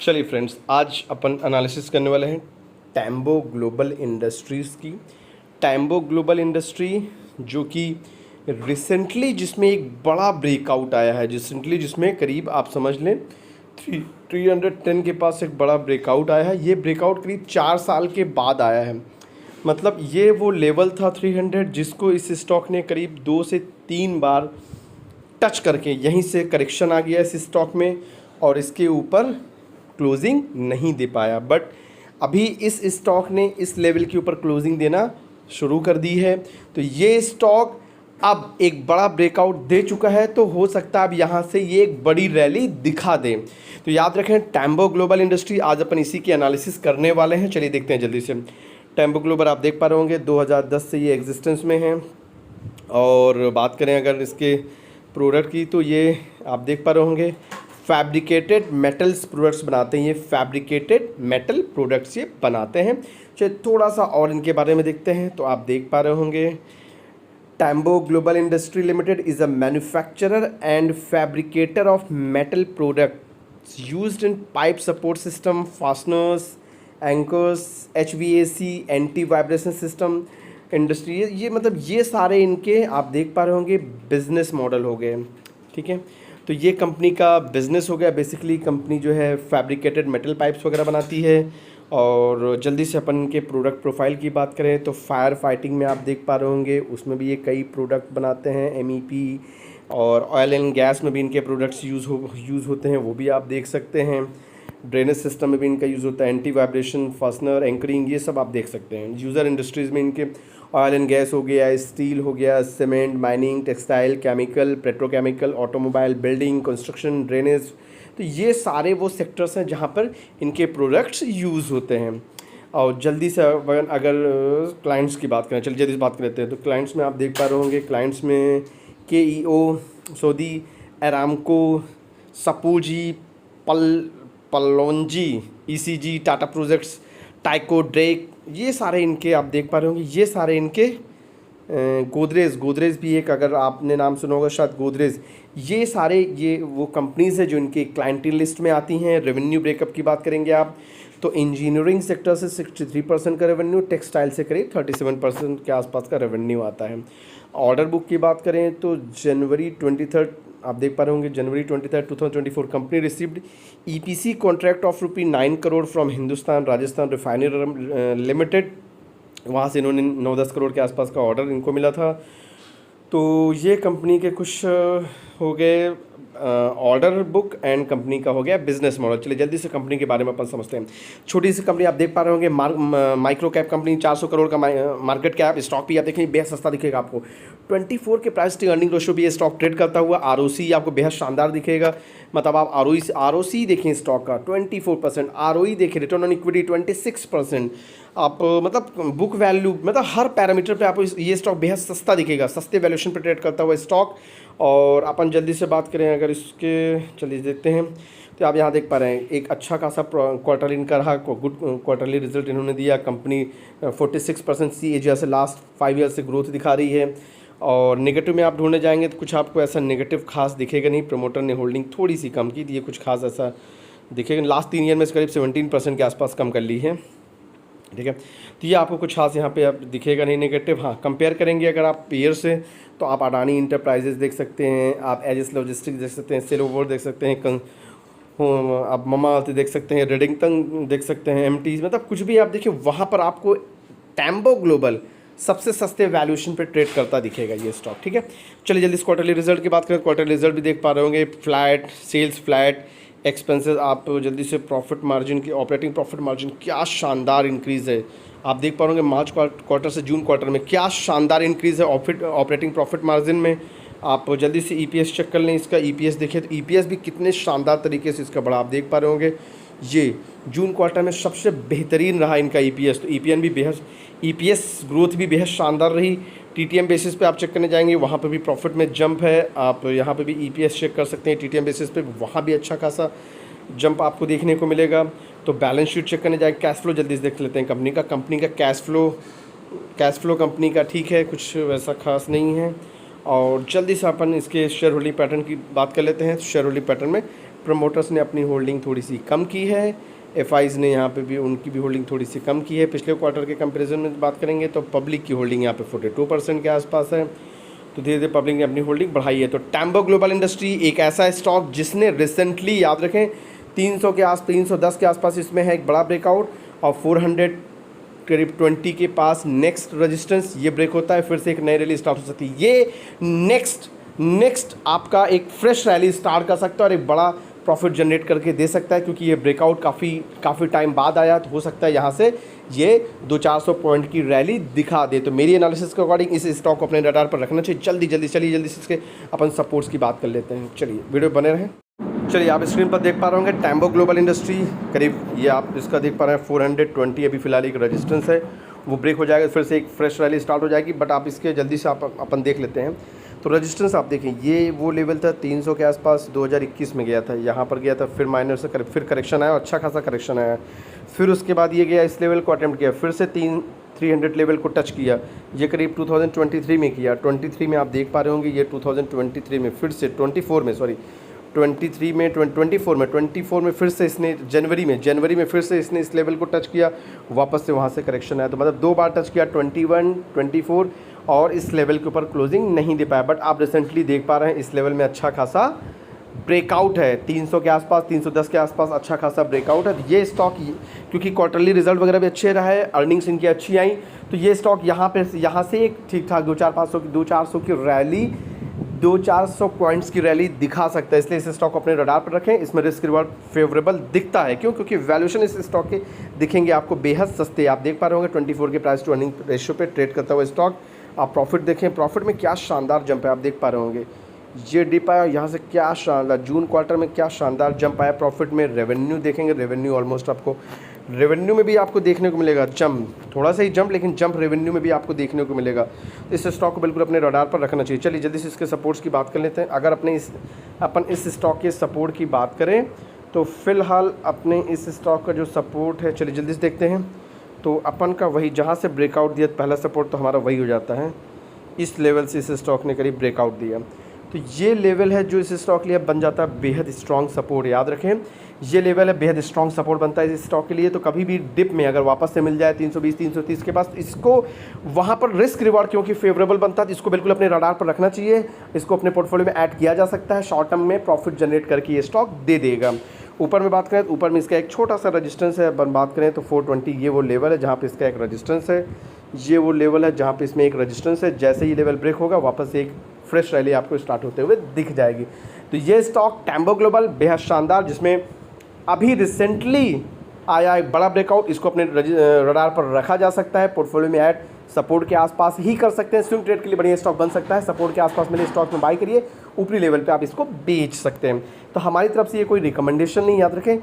चलिए फ्रेंड्स, आज अपन एनालिसिस करने वाले हैं टैम्बो ग्लोबल इंडस्ट्रीज़ की। टैम्बो ग्लोबल इंडस्ट्री जो कि रिसेंटली जिसमें एक बड़ा ब्रेकआउट आया है, जिसमें करीब आप समझ लें 310 के पास एक बड़ा ब्रेकआउट आया है। ये ब्रेकआउट करीब 4 साल के बाद आया है। मतलब ये वो लेवल था 300 जिसको इस स्टॉक ने करीब 2 से 3 बार टच करके यहीं से करेक्शन आ गया इस स्टॉक में और इसके ऊपर क्लोजिंग नहीं दे पाया। बट अभी इस स्टॉक ने इस लेवल के ऊपर क्लोजिंग देना शुरू कर दी है। तो ये स्टॉक अब एक बड़ा ब्रेकआउट दे चुका है, तो हो सकता है अब यहाँ से ये एक बड़ी रैली दिखा दे। तो याद रखें टैम्बो ग्लोबल इंडस्ट्री, आज अपन इसी की एनालिसिस करने वाले हैं। चलिए देखते हैं जल्दी से। टैम्बो ग्लोबल आप देख पा रहे होंगे 2010 से ये एग्जिस्टेंस में है। और बात करें अगर इसके प्रोडक्ट की, तो ये आप देख पा रहे होंगे फैब्रिकेटेड मेटल्स प्रोडक्ट्स बनाते हैं। ये फैब्रिकेटेड मेटल प्रोडक्ट्स ये बनाते हैं। चलिए थोड़ा सा और इनके बारे में देखते हैं। तो आप देख पा रहे होंगे Tambo global industry limited is a manufacturer and fabricator of metal products used in pipe support system, fasteners, anchors, HVAC, anti vibration system industry. ये मतलब ये सारे इनके आप देख पा रहे होंगे बिजनेस मॉडल हो गए। ठीक है, तो ये कंपनी का बिज़नेस हो गया। बेसिकली कंपनी जो है फैब्रिकेटेड मेटल पाइप्स वगैरह बनाती है। और जल्दी से अपन के प्रोडक्ट प्रोफाइल की बात करें तो फायर फाइटिंग में आप देख पा रहे होंगे उसमें भी ये कई प्रोडक्ट बनाते हैं। MEP और ऑयल एंड गैस में भी इनके प्रोडक्ट्स यूज़ होते हैं, वो भी आप देख सकते हैं। ड्रेनेज सिस्टम में भी इनका यूज़ होता है। एंटी वाइब्रेशन, फास्टनर, एंकरिंग, ये सब आप देख सकते हैं। यूज़र इंडस्ट्रीज़ में इनके ऑयल एंड गैस हो गया, स्टील हो गया, cement, mining, textile, chemical, petrochemical, automobile, building, construction, drainage. तो ये सारे वो सेक्टर्स हैं जहाँ पर इनके प्रोडक्ट्स यूज़ होते हैं। और जल्दी से अगर क्लाइंट्स की बात करें, चलिए जल्दी से बात कर लेते हैं। तो क्लाइंट्स में आप देख पा रहे होंगे क्लाइंट्स में KEO, Saudi Aramco, Shapoorji, Pallonji, ECG, Tata projects, Tyco, Drake, ये सारे इनके आप देख पा रहे होंगे। ये सारे इनके गोदरेज भी एक, अगर आपने नाम सुना होगा शायद गोदरेज। ये सारे ये वो कंपनीज़ हैं जो इनके क्लाइंटल लिस्ट में आती हैं। रेवेन्यू ब्रेकअप की बात करेंगे आप तो इंजीनियरिंग सेक्टर से 63% का रेवेन्यू, टेक्सटाइल से करीब 37% के आसपास का रेवेन्यू आता है। ऑर्डर बुक की बात करें तो जनवरी 23 आप देख पा रहे होंगे जनवरी 23, 2024 company received EPC contract of ₹9 crore from Hindustan Rajasthan refinery limited. वहाँ से इन्होंने 9-10 करोड़ के आसपास का ऑर्डर इनको मिला था। तो ये कंपनी के कुछ हो गए ऑर्डर बुक एंड कंपनी का हो गया बिजनेस मॉडल। चलिए जल्दी से कंपनी के बारे में अपन समझते हैं। छोटी सी कंपनी आप देख पा रहे होंगे माइक्रो कैप कंपनी, 400 करोड़ का मार्केट कैप। स्टॉक भी आप देखेंगे बेहद सस्ता दिखेगा आपको। 24 के प्राइस टू अर्निंग रेशियो भी ये स्टॉक ट्रेड करता हुआ। ROC आपको बेहद शानदार दिखेगा। मतलब आप ROC देखें स्टॉक का 24%, ROE देखें, रिटर्न ऑन इक्विटी 26%। आप मतलब बुक वैल्यू, मतलब हर पैरामीटर पे आपको ये स्टॉक बेहद सस्ता दिखेगा, सस्ते वैल्यूएशन पे ट्रेड करता हुआ स्टॉक। और अपन जल्दी से बात करें अगर इसके, चलिए देखते हैं। तो आप यहाँ देख पा रहे हैं एक अच्छा खासा क्वार्टर इनका रहा, गुड क्वार्टरली रिजल्ट इन्होंने दिया। कंपनी 46% CAGR से लास्ट 5 ईयर से ग्रोथ दिखा रही है। और नेगेटिव में आप ढूंढने जाएंगे तो कुछ आपको ऐसा नेगेटिव खास दिखेगा नहीं। प्रमोटर ने होल्डिंग थोड़ी सी कम की, ये कुछ खास ऐसा दिखेगा। लास्ट 3 ईयर में करीब 17% के आसपास कम कर ली है। ठीक है, तो ये आपको कुछ खास यहाँ पे आप दिखेगा नहीं नेगेटिव। हाँ, कंपेयर करेंगे अगर आप पेयर से तो आप अडानी इंटरप्राइजेज देख सकते हैं, आप एजिस लॉजिस्टिक्स देख सकते हैं, सेलोवर देख सकते हैं, आप ममा देख सकते हैं, रेडिंगटन देख सकते हैं, MT, मतलब कुछ भी आप देखिए वहाँ पर आपको टैम्बो ग्लोबल सबसे सस्ते वैल्यूएशन पे ट्रेड करता दिखेगा ये स्टॉक। ठीक है, चलिए जल्दी से क्वार्टरली रिजल्ट की बात करें। क्वार्टरली रिजल्ट भी देख पा रहे होंगे, फ्लैट सेल्स, फ्लैट एक्सपेंसेस। आप जल्दी से प्रॉफिट मार्जिन की, ऑपरेटिंग प्रॉफिट मार्जिन क्या शानदार इंक्रीज़ है। आप देख पा रहे होंगे मार्च क्वार्टर से जून क्वार्टर में क्या शानदार इंक्रीज़ है ऑपरेटिंग प्रॉफिट मार्जिन में। आप जल्दी से EPS चेक कर लें, इसका EPS देखिए तो EPS भी कितने शानदार तरीके से इसका बढ़ा आप देख पा रहे होंगे। ये जून क्वार्टर में सबसे बेहतरीन रहा इनका EPS। तो EPS ग्रोथ भी बेहद शानदार रही। TTM बेसिस पे आप चेक करने जाएंगे वहाँ पे भी प्रॉफिट में जंप है। आप यहाँ पे भी EPS चेक कर सकते हैं TTM बेसिस पे, वहाँ भी अच्छा खासा जंप आपको देखने को मिलेगा। तो बैलेंस शीट चेक करने जाएंगे। कैश फ्लो जल्दी से देख लेते हैं कंपनी का कैश फ्लो कंपनी का ठीक है, कुछ वैसा खास नहीं है। और जल्दी से अपन इसके शेयर होल्डिंग पैटर्न की बात कर लेते हैं। शेयर होल्डिंग पैटर्न में प्रमोटर्स ने अपनी होल्डिंग थोड़ी सी कम की है, एफआईज ने यहाँ पे भी उनकी भी होल्डिंग थोड़ी सी कम की है। पिछले क्वार्टर के कंपैरिजन में बात करेंगे तो पब्लिक की होल्डिंग यहाँ पे 42% के आसपास है, तो धीरे धीरे पब्लिक ने अपनी होल्डिंग बढ़ाई है। तो टैम्बो ग्लोबल इंडस्ट्री एक ऐसा स्टॉक जिसने रिसेंटली, याद रखें, 310 के आसपास इसमें है एक बड़ा ब्रेकआउट, और 400 करीब 20 के पास नेक्स्ट रेजिस्टेंस ये ब्रेक होता है, फिर से एक नई रैली स्टार्ट हो सकती है। ये नेक्स्ट आपका एक फ्रेश रैली स्टार्ट कर सकता है और एक बड़ा प्रॉफिट जनरेट करके दे सकता है, क्योंकि ये ब्रेकआउट काफ़ी टाइम बाद आया, तो हो सकता है यहाँ से ये 200-400 पॉइंट की रैली दिखा दे। तो मेरी एनालिसिस के अकॉर्डिंग इस स्टॉक को अपने रडार पर रखना चाहिए। जल्दी से इसके अपन सपोर्ट्स की बात कर लेते हैं। चलिए वीडियो बने रहें। चलिए आप स्क्रीन पर देख पा रहे होंगे टैम्बो ग्लोबल इंडस्ट्री, करीब ये आप इसका देख पा रहे हैं 420 अभी फिलहाल एक रेजिस्टेंस है, वो ब्रेक हो जाएगा, फिर से एक फ्रेश रैली स्टार्ट हो जाएगी। बट आप इसके जल्दी से अपन देख लेते हैं। तो रेजिस्टेंस आप देखें, ये वो लेवल था 300 के आसपास, 2021 में गया था, यहाँ पर गया था, फिर माइनर से फिर करेक्शन आया, अच्छा खासा करेक्शन आया, फिर उसके बाद ये गया इस लेवल को अटेम्प्ट किया, फिर से 300 लेवल को टच किया, ये करीब 2023 में किया। 23 में आप देख पा रहे होंगे ये 2023 में फिर से 24 में फिर से इसने जनवरी में फिर से इसने इस लेवल को टच किया, वापस से वहाँ से करेक्शन आया। तो मतलब 2 बार टच किया, 21, 24, और इस लेवल के ऊपर क्लोजिंग नहीं दे पाया। बट आप रिसेंटली देख पा रहे हैं इस लेवल में अच्छा खासा ब्रेकआउट है, 300 के आसपास, 310 के आसपास अच्छा खासा ब्रेकआउट है। तो ये स्टॉक, क्योंकि क्वार्टरली रिजल्ट वगैरह भी अच्छे रहा है, अर्निंग्स इनकी अच्छी आई, तो ये स्टॉक यहाँ से एक ठीक ठाक 200-400 की रैली, 200-400 पॉइंट्स की रैली दिखा सकता है। इसलिए इस स्टॉक को अपने रडार पर रखें। इसमें रिस्क रिवार्ड फेवरेबल दिखता है, क्यों? क्योंकि वैल्यूएशन इस स्टॉक के दिखेंगे आपको बेहद सस्ते। आप देख पा रहे होंगे 24 के प्राइस टू अर्निंग रेशियो पे ट्रेड करता हुआ स्टॉक। आप प्रॉफिट देखें, प्रॉफिट में क्या शानदार जंप है, आप देख पा रहे होंगे, ये डिप आया, यहाँ से क्या शानदार जून क्वार्टर में क्या शानदार जंप आया प्रॉफिट में। रेवेन्यू देखेंगे, रेवेन्यू ऑलमोस्ट आपको, रेवेन्यू में भी आपको देखने को मिलेगा जंप, थोड़ा सा ही जंप, लेकिन जंप रेवेन्यू में भी आपको देखने को मिलेगा। इस स्टॉक को बिल्कुल अपने रडार पर रखना चाहिए। चलिए जल्दी से इसके सपोर्ट्स की बात कर लेते हैं। अगर अपन इस स्टॉक के सपोर्ट की बात करें तो फिलहाल अपने इस स्टॉक का जो सपोर्ट है, चलिए जल्दी से देखते हैं। तो अपन का वही जहाँ से ब्रेकआउट दिया पहला सपोर्ट, तो हमारा वही हो जाता है, इस लेवल से इस स्टॉक ने करीब ब्रेकआउट दिया, तो ये लेवल है जो इस स्टॉक के लिए बन जाता है बेहद स्ट्रॉन्ग सपोर्ट। याद रखें, ये लेवल है, बेहद स्ट्रॉन्ग सपोर्ट बनता है इस स्टॉक के लिए। तो कभी भी डिप में अगर वापस से मिल जाए 320-330 के पास, इसको वहाँ पर रिस्क रिवार्ड क्योंकि फेवरेबल बनता है, तो इसको बिल्कुल अपने रडार पर रखना चाहिए। इसको अपने पोर्टफोलियो में ऐड किया जा सकता है, शॉर्ट टर्म में प्रॉफिट जनरेट करके ये स्टॉक दे देगा। ऊपर में बात करें तो ऊपर में इसका एक छोटा सा रजिस्टेंस है, अपन बात करें तो 420, ये वो लेवल है जहाँ पे इसका एक रजिस्टेंस है, ये वो लेवल है जहाँ पे इसमें एक रजिस्टेंस है। जैसे ही लेवल ब्रेक होगा वापस से एक फ्रेश रैली आपको स्टार्ट होते हुए दिख जाएगी। तो ये स्टॉक टैम्बो ग्लोबल बेहद शानदार, जिसमें अभी रिसेंटली आया एक बड़ा ब्रेकआउट, इसको अपने रडार पर रखा जा सकता है, पोर्टफोलियो में ऐड सपोर्ट के आसपास ही कर सकते हैं। स्विंग ट्रेड के लिए बढ़िया स्टॉक बन सकता है, सपोर्ट के आसपास मिले स्टॉक में बाई करिए, ऊपरी लेवल पे आप इसको बेच सकते हैं। तो हमारी तरफ से ये कोई रिकमेंडेशन नहीं, याद रखें,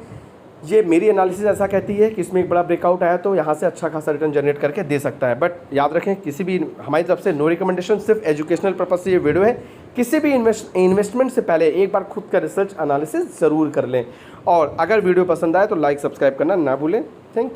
ये मेरी एनालिसिस ऐसा कहती है कि इसमें एक बड़ा ब्रेकआउट आया तो यहाँ से अच्छा खासा रिटर्न जनरेट करके दे सकता है। बट याद रखें, किसी भी हमारी तरफ से नो रिकमेंडेशन, सिर्फ एजुकेशनल पर्पज से ये वीडियो है। किसी भी इन्वेस्टमेंट से पहले एक बार खुद का रिसर्च एनालिसिस ज़रूर कर लें, और अगर वीडियो पसंद आए तो लाइक सब्सक्राइब करना ना भूलें। Thank you.